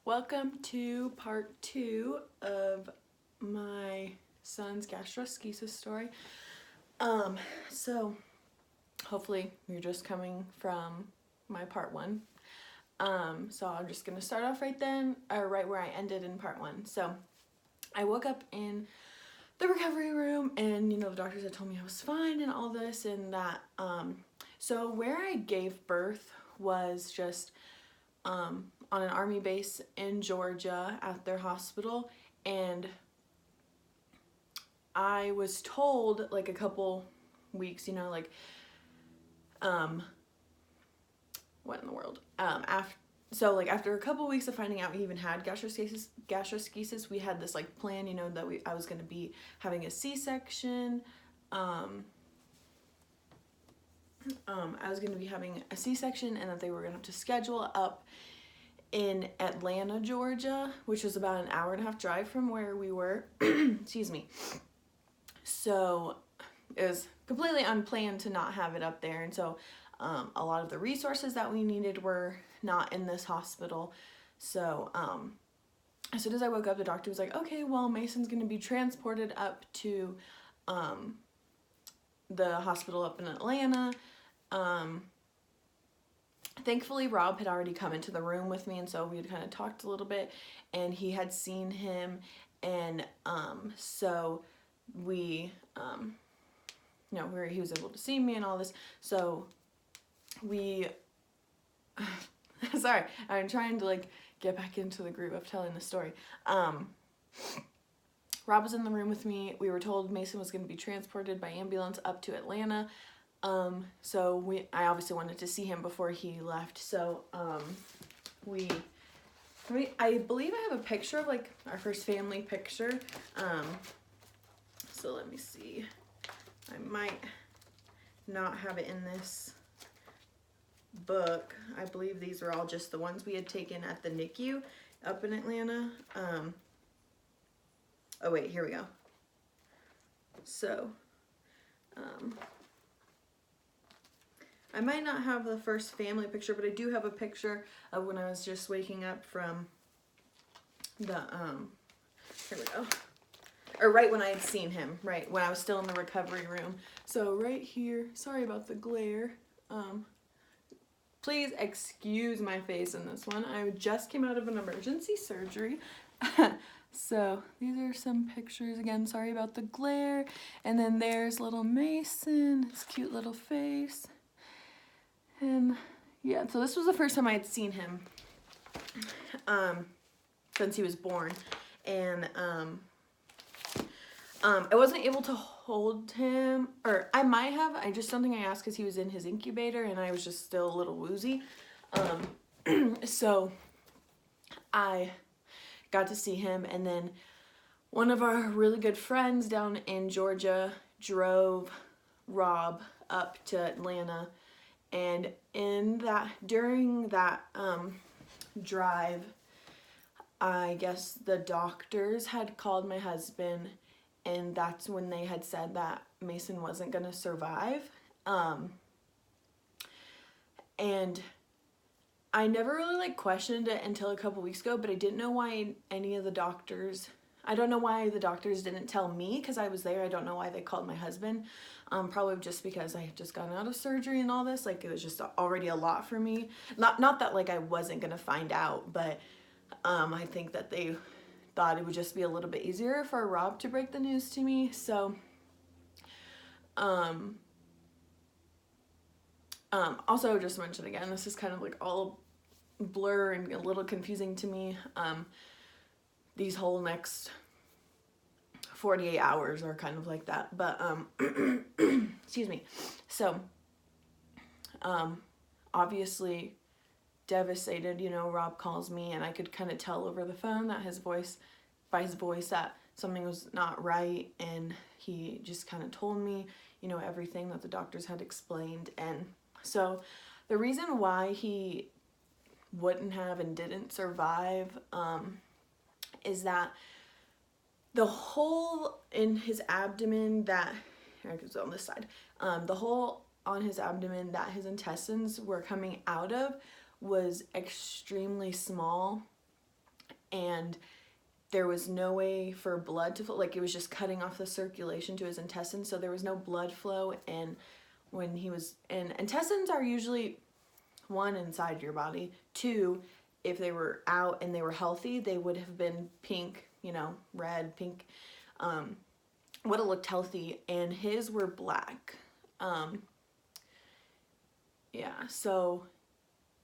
Welcome to part 2 of my son's gastroschisis story. So hopefully you're just coming from my part 1. So I'm just gonna start off right where I ended in part 1. So I woke up in the recovery room and the doctors had told me I was fine and all this and that. So where I gave birth was just on an army base in Georgia at their hospital, and I was told like a couple weeks, what in the world? After a couple weeks of finding out we even had gastroschisis, we had this like plan, that I was going to be having a C-section. I was going to be having a C-section, and that they were going to have to schedule up in Atlanta, Georgia, which was about an hour and a half drive from where we were. Excuse me. So it was completely unplanned to not have it up there, and so a lot of the resources that we needed were not in this hospital. So as soon as I woke up, the doctor was like, okay, well, Mason's going to be transported up to the hospital up in Atlanta. Thankfully, Rob had already come into the room with me, and so we had kind of talked a little bit, and he had seen him, and so we, he was able to see me and all this. So we, sorry, I'm trying to like get back into the groove of telling the story. Rob was in the room with me. We were told Mason was going to be transported by ambulance up to Atlanta. So I obviously wanted to see him before he left. So, I believe I have a picture of like our first family picture. So let me see. I might not have it in this book. I believe these are all just the ones we had taken at the NICU up in Atlanta. Oh wait, here we go. So, I might not have the first family picture, but I do have a picture of when I was just waking up from the, here we go. Or right when I had seen him, right when I was still in the recovery room. So right here, sorry about the glare. Please excuse my face in this one. I just came out of an emergency surgery. So these are some pictures. Again, sorry about the glare. And then there's little Mason, his cute little face. And yeah, so this was the first time I had seen him since he was born. And I wasn't able to hold him, or I might have. I just don't think I asked because he was in his incubator and I was just still a little woozy. So I got to see him, and then one of our really good friends down in Georgia drove Rob up to Atlanta. And during that drive, I guess the doctors had called my husband, and that's when they had said that Mason wasn't going to survive. And I never really questioned it until a couple weeks ago, but I didn't know why I don't know why the doctors didn't tell me, because I was there. I don't know why they called my husband. Probably just because I had just gotten out of surgery and all this. Like, it was just already a lot for me. Not that like I wasn't gonna find out, but I think that they thought it would just be a little bit easier for Rob to break the news to me. So also just mention again, this is kind of like all blur and a little confusing to me. These whole next 48 hours are kind of like that, but excuse me. So obviously devastated. Rob calls me, and I could kind of tell over the phone that by his voice that something was not right, and he just kind of told me everything that the doctors had explained. And so the reason why he wouldn't have and didn't survive is that the hole in his abdomen on this side, the hole on his abdomen that his intestines were coming out of was extremely small. and there was no way for blood to flow. Like, it was just cutting off the circulation to his intestines, so there was no blood flow. And when he was, and intestines are usually, one, inside your body, two, if they were out and they were healthy, they would have been pink, you know, red, pink, would have looked healthy, and his were black. Yeah, so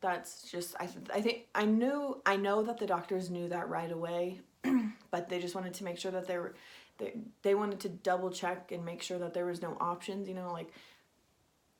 that's just, I think I know that the doctors knew that right away, but they just wanted to make sure that they wanted to double check and make sure that there was no options, you know, like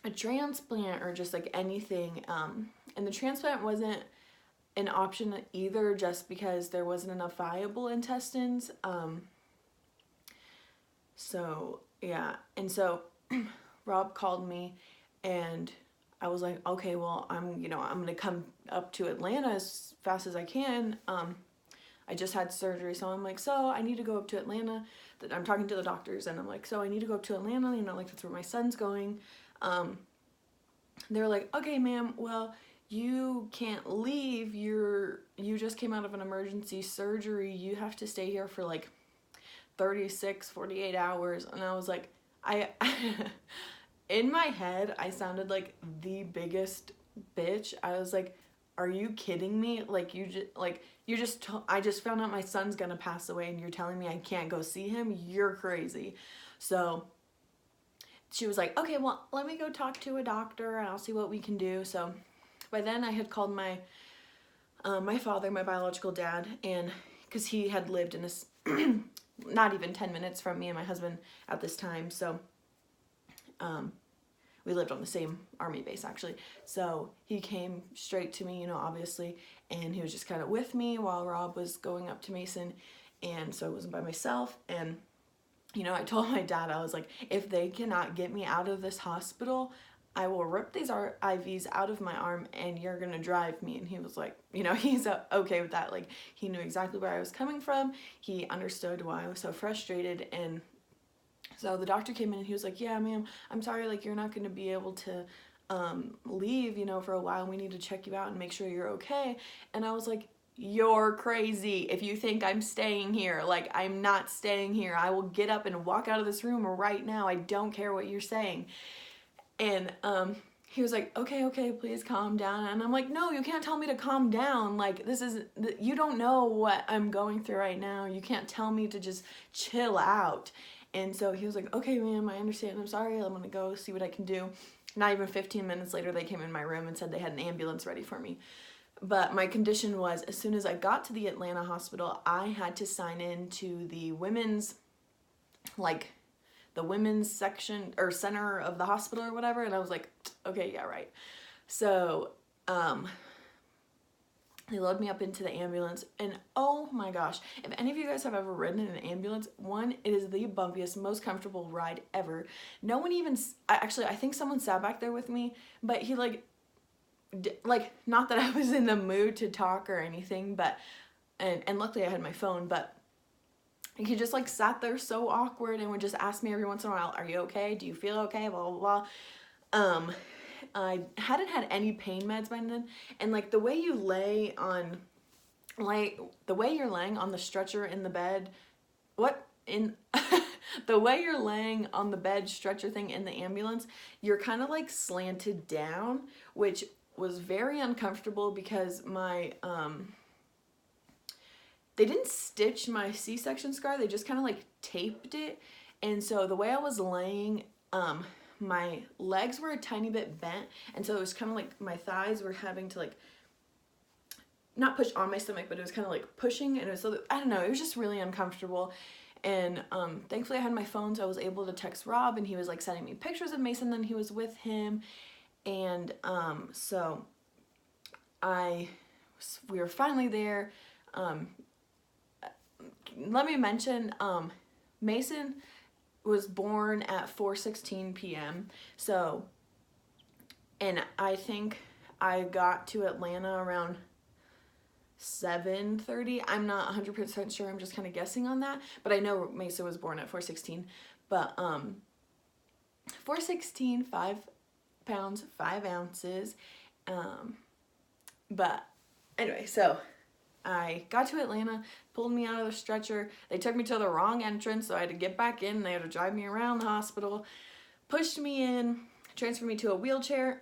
a transplant or just like anything. And the transplant wasn't an option either, just because there wasn't enough viable intestines. So yeah, and so Rob called me, and I was like, okay, well, I'm gonna come up to Atlanta as fast as I can. I just had surgery, so I'm like, so I need to go up to Atlanta. I'm talking to the doctors, and I'm like, so I need to go up to Atlanta, you know, like that's where my son's going. They're like, okay, ma'am, well, you can't leave. You just came out of an emergency surgery. You have to stay here for like 36, 48 hours. And I was like, in my head, I sounded like the biggest bitch. I was like, are you kidding me? Like, I just found out my son's gonna pass away, and you're telling me I can't go see him? You're crazy. So she was like, okay, well, let me go talk to a doctor and I'll see what we can do. So by then I had called my father, my biological dad, and because he had lived in this not even 10 minutes from me and my husband at this time. So we lived on the same Army base, actually. So he came straight to me, you know, obviously, and he was just kind of with me while Rob was going up to Mason. And so I wasn't by myself. And you know, I told my dad, I was like, if they cannot get me out of this hospital, I will rip these IVs out of my arm and you're gonna drive me. And he was like, you know, he's okay with that. Like, he knew exactly where I was coming from. He understood why I was so frustrated. And so the doctor came in and he was like, yeah, ma'am, I'm sorry, like, you're not gonna be able to leave, you know, for a while. We need to check you out and make sure you're okay. And I was like, you're crazy if you think I'm staying here. Like, I'm not staying here. I will get up and walk out of this room right now. I don't care what you're saying. And he was like, okay, please calm down. And I'm like, no, you can't tell me to calm down. Like, you don't know what I'm going through right now. You can't tell me to just chill out. And so he was like, okay, ma'am, I understand. I'm sorry. I'm gonna go see what I can do. Not even 15 minutes later, they came in my room and said they had an ambulance ready for me. But my condition was, as soon as I got to the Atlanta hospital, I had to sign into the women's, like, the women's section or center of the hospital or whatever. And I was like, okay, yeah, right. So they load me up into the ambulance, and oh my gosh, if any of you guys have ever ridden in an ambulance, one, it is the bumpiest, most comfortable ride ever. No one even, actually, I think someone sat back there with me, but he like, not that I was in the mood to talk or anything, but and luckily I had my phone, but he just like sat there so awkward and would just ask me every once in a while, are you okay? Do you feel okay? Blah, blah, blah. I hadn't had any pain meds by then, and like the way you lay on, like the way you're laying on the stretcher in the bed, the way you're laying on the bed stretcher thing in the ambulance, you're kind of like slanted down, which was very uncomfortable because my they didn't stitch my C-section scar, they just kind of like taped it. And so the way I was laying, my legs were a tiny bit bent, and so it was kind of like my thighs were having to like not push on my stomach, but it was kind of like pushing, and it was, I don't know, it was just really uncomfortable. And thankfully I had my phone, so I was able to text Rob, and he was like sending me pictures of Mason, then he was with him. And so we were finally there. Let me mention, Mason was born at 4:16 p.m. So, and I think I got to Atlanta around 7:30. I'm not 100% sure. I'm just kind of guessing on that. But I know Mason was born at 4:16. But 4:16, 5 pounds, 5 ounces. But anyway, so I got to Atlanta, pulled me out of the stretcher. They took me to the wrong entrance, so I had to get back in. They had to drive me around the hospital, pushed me in, transferred me to a wheelchair.